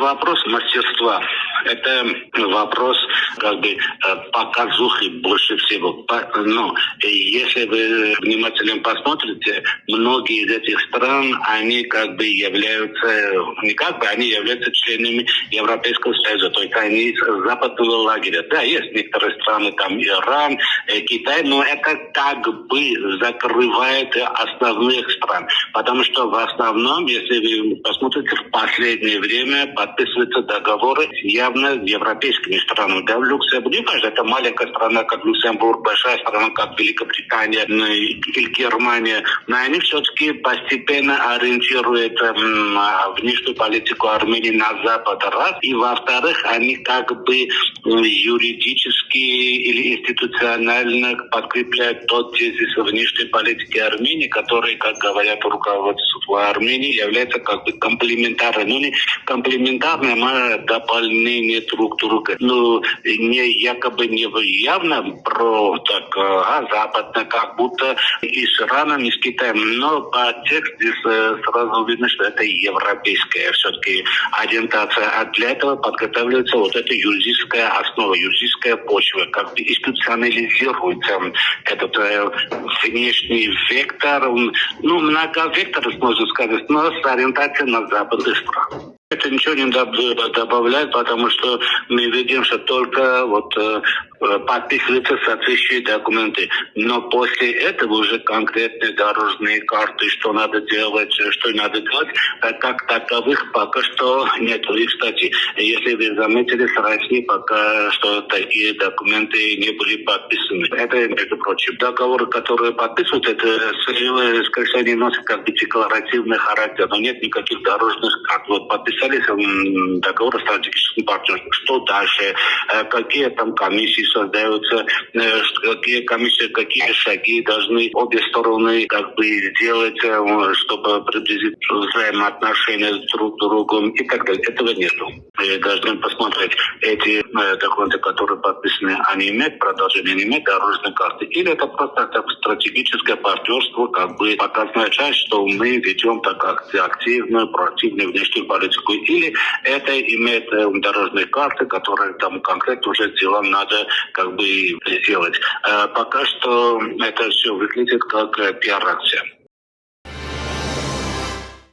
вопрос мастерства. Это вопрос показухи больше всего. Но если вы внимательно посмотрите, многие из этих стран, они они являются членами Европейского Союза, то есть они из западного лагеря. Да, есть некоторые страны, там Иран, Китай, но это закрывает основных стран. Потому что в основном, если вы посмотрите, в последнее время подписываются договоры явно с европейскими странами. Да, в Люксембурге, это маленькая страна, как Люксембург, большая страна, как Великобритания или Германия, но они все-таки постепенно ориентируют внешнюю политику Армении на Запад, раз. И во-вторых, они юридически или институционально подкрепляют тот тезис внешней политики Армении, который, как говорят руководство Армении, является комплементарным. Не комплементарным, а дополнение друг друга. Не явно западно, как будто и с Ираном, и с Китаем. Но по тексту сразу видно, что это европейская все-таки ориентация. А для этого подготавливается эта юридическая основа, юридическая почва. Институционализируется этот внешний вектор. Многовектор, можно сказать, но с ориентацией на западных стран. Это ничего не добавляет, потому что мы видим, что только подписываются соответствующие документы. Но после этого уже конкретные дорожные карты, что надо делать, как таковых пока что нет. И, кстати, если вы заметили, с Россией пока что такие документы не были подписаны. Это, между прочим, договоры, которые подписывают, это скорее они носят декларативный характер, но нет никаких дорожных карт. Подписались договор о стратегическом партнерстве. Что дальше? Какие там комиссии создаются? Какие шаги должны обе стороны сделать, чтобы приблизить взаимоотношения друг к другу и так далее. Этого нету. Мы должны посмотреть эти документы, которые подписаны, они имеют продолжение, они имеют дорожные карты. Или это просто стратегическое партнерство, показная часть, что мы ведем активную, проактивную внешнюю политику. Или это имеет дорожные карты, которые там конкретно уже делам надо сделать. Пока что это все выглядит как пиар-акция.